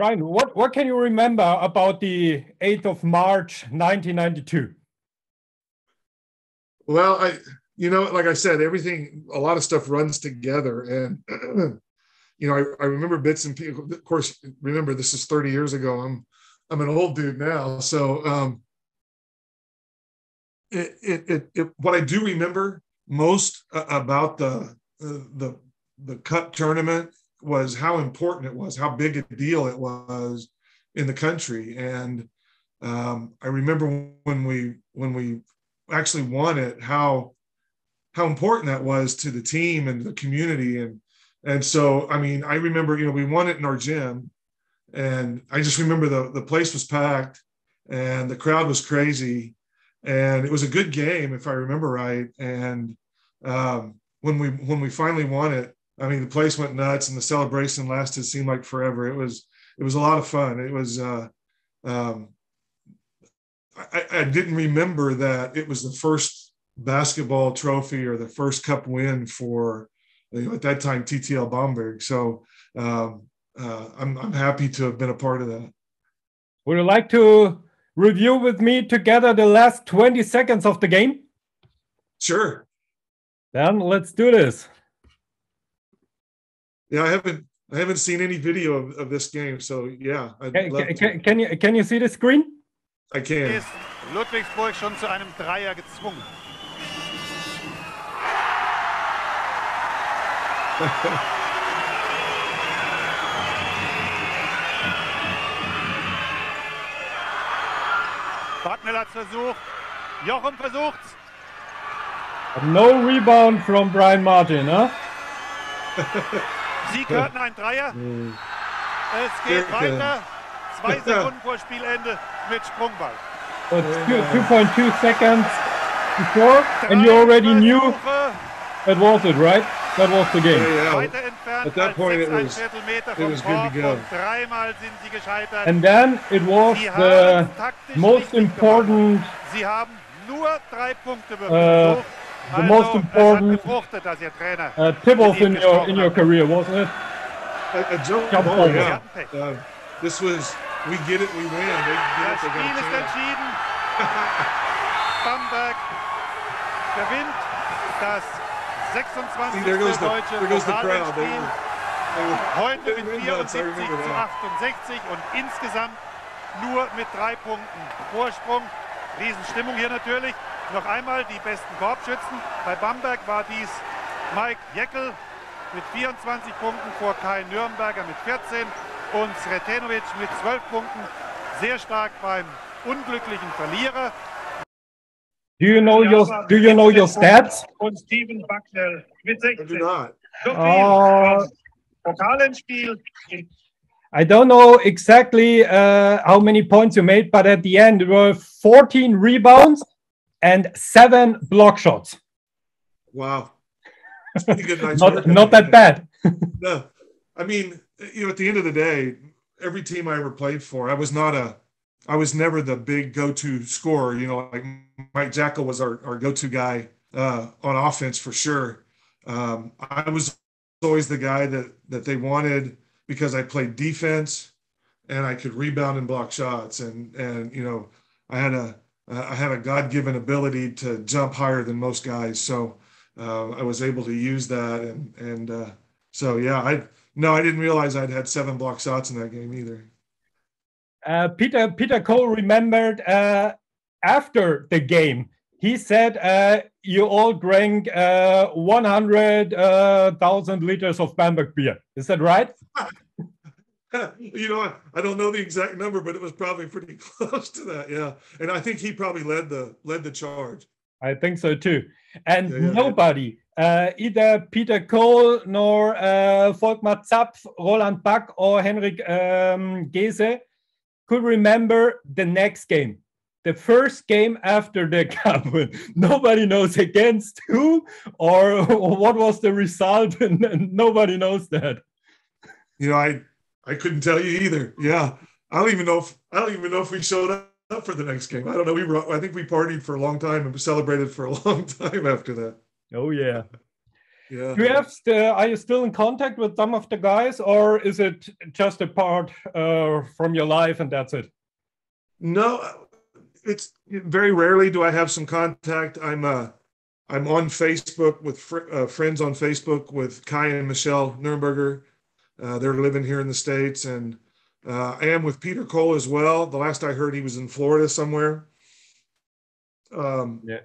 Brian, what can you remember about the 8th of March, 1992? Well, like I said, a lot of stuff runs together. And, I remember bits and pieces. Of course, remember, this is 30 years ago. I'm an old dude now. So what I do remember most about the cup tournament was how important it was, how big a deal it was in the country. And I remember when we actually won it, how important that was to the team and the community. And so, I mean, I remember, we won it in our gym, and I just remember the place was packed and the crowd was crazy, and it was a good game, if I remember right. And when we finally won it, I mean, the place went nuts, and the celebration lasted, seemed like forever. It was a lot of fun. It was, I didn't remember that it was the first basketball trophy or the first cup win for, at that time, TTL Bamberg. So I'm happy to have been a part of that. Would you like to review with me together the last 20 seconds of the game? Sure. Then let's do this. Yeah, I haven't seen any video of this game, so yeah. Can you see the screen? I can. Ist Ludwigsburg schon zu einem Dreier gezwungen. Bucknell hat's versucht. Jochen versucht's. No rebound from Brian Martin, huh? Sie hörten ein Dreier. Es geht weiter. 2 Sekunden vor Spielende mit Sprungball. It's 2.2 seconds before, and you already knew that was it, right? That was the game. Yeah. At that point, it was good to go. And then it was the most important. Sie haben nur 3 Punkte the most important tip-off in your career, wasn't it? A jump ball, yeah. This was, we get it, we win. Das Spiel ist entschieden. Bamberg gewinnt das 26. deutsche Pokalsiegerspiel. Heute mit 74:68 und insgesamt nur mit 3 Punkten Vorsprung. Riesenstimmung hier natürlich. Noch einmal die besten Korbschützen. Bei Bamberg war dies Mike Jeckel mit 24 Punkten vor Kai Nürnberger mit 14 und Sretenovic mit 12 Punkten. Sehr stark beim unglücklichen Verlierer. Do you know your stats? Und Steven Bucknell mit 16. I do not. Pokalendspiel. I don't know exactly how many points you made, but at the end there were 14 rebounds and 7 block shots. Wow. That's pretty good. Not that bad. No. I mean, at the end of the day, every team I ever played for, I was never the big go-to scorer. Like Mike Jackal was our go-to guy on offense for sure. I was always the guy that they wanted because I played defense and I could rebound and block shots. And I had a God-given ability to jump higher than most guys. So I was able to use that. And so, yeah, I didn't realize I'd had 7 block shots in that game either. Peter Cole remembered after the game, he said you all drank 100,000 liters of Bamberg beer. Is that right? I don't know the exact number, but it was probably pretty close to that. Yeah, and I think he probably led the charge. I think so too. And nobody, either Peter Cole nor Volkmar Zapf, Roland Back, or Henrik Gese, could remember the next game. The first game after the cup. Nobody knows against who or what was the result, and nobody knows that. I couldn't tell you either. Yeah, I don't even know if we showed up for the next game. I don't know. I think we partied for a long time and celebrated for a long time after that. Oh yeah. Yeah. Do you have are you still in contact with some of the guys, or is it just a part from your life and that's it? No, it's very rarely do I have some contact. I'm on Facebook with friends on Facebook with Kai and Michelle Nürnberger. They're living here in the States, and I am with Peter Cole as well. The last I heard, he was in Florida somewhere. Yeah.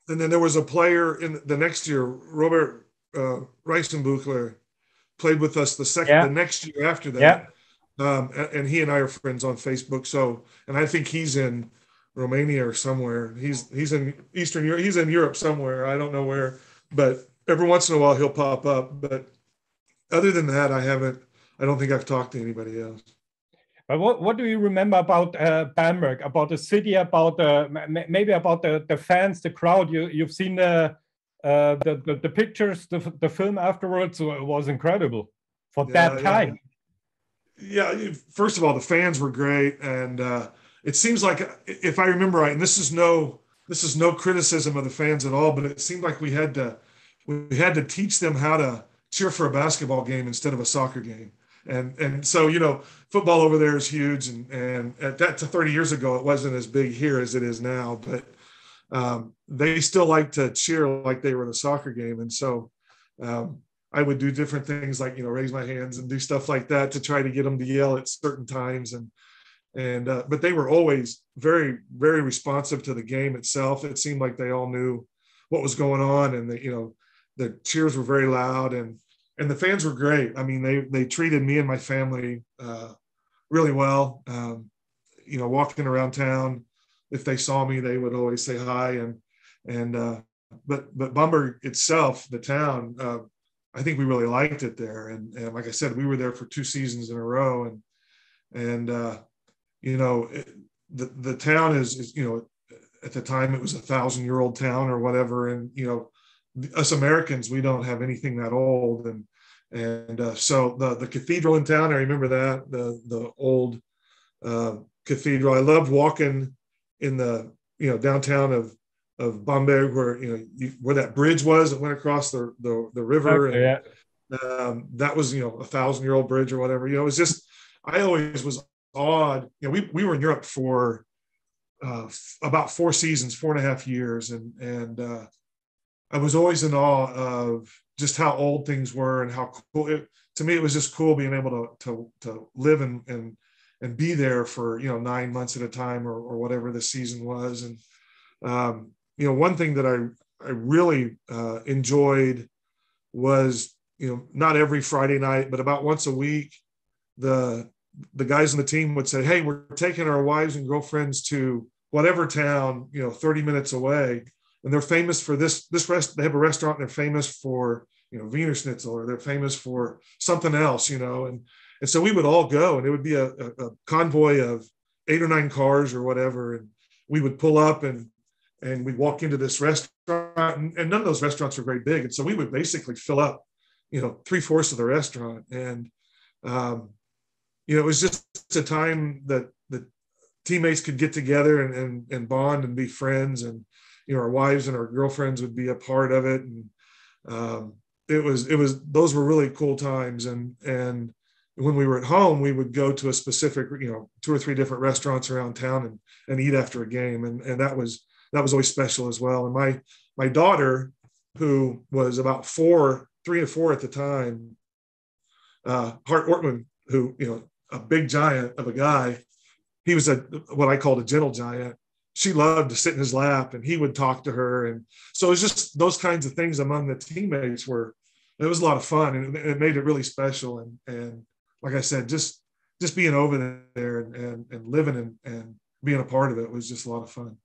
And then there was a player in the next year, Robert Reisenbuchler, played with us the next year after that. And he and I are friends on Facebook. So, and I think he's in Romania or somewhere. He's in Eastern Europe. He's in Europe somewhere. I don't know where, but every once in a while he'll pop up. But other than that, I don't think I've talked to anybody else. But what do you remember about Bamberg, about the city, about maybe about the fans, the crowd? You've seen the pictures, the film afterwards. It was incredible for that time. Yeah, first of all, the fans were great, and it seems like, if I remember right, and this is no criticism of the fans at all, but it seemed like we had to teach them how to cheer for a basketball game instead of a soccer game. And so, football over there is huge, and at that 30 years ago, it wasn't as big here as it is now, but they still like to cheer like they were in a soccer game. And so I would do different things like, raise my hands and do stuff like that to try to get them to yell at certain times. But they were always very, very responsive to the game itself. It seemed like they all knew what was going on, and the cheers were very loud, and the fans were great. I mean, they treated me and my family really well. Walking around town, if they saw me, they would always say hi. But Bamberg itself, the town, I think we really liked it there. And like I said, we were there for 2 seasons in a row. The town is at the time it was a 1,000-year-old town or whatever. And, us Americans, we don't have anything that old. So the cathedral in town, I remember that, the old cathedral. I loved walking in the, downtown of Bamberg, where that bridge was that went across the river. Okay, that was, a 1,000-year-old bridge or whatever. It was just, I always was awed. We were in Europe for about 4 seasons, 4.5 years. And I was always in awe of just how old things were and how cool to me, it was just cool being able to live and be there for, 9 months at a time or whatever the season was. And, one thing that I really enjoyed was, not every Friday night, but about once a week, the guys on the team would say, "Hey, we're taking our wives and girlfriends to whatever town, 30 minutes away. And they're famous for this they have a restaurant, and they're famous for, Wiener Schnitzel, or they're famous for something else, and so we would all go, and it would be a convoy of 8 or 9 cars or whatever. And we would pull up and we'd walk into this restaurant, and none of those restaurants were very big. And so we would basically fill up, 3/4 of the restaurant. And, it was just a time that the teammates could get together and bond and be friends. And, our wives and our girlfriends would be a part of it. And those were really cool times. And when we were at home, we would go to a specific, 2 or 3 different restaurants around town and eat after a game. And that was always special as well. And my daughter, who was about 3 or 4 at the time, Hart Ortman, who, a big giant of a guy, he was what I called a gentle giant. She loved to sit in his lap, and he would talk to her. And so it was just those kinds of things among the teammates it was a lot of fun, and it made it really special. And like I said, just being over there and living and being a part of it was just a lot of fun.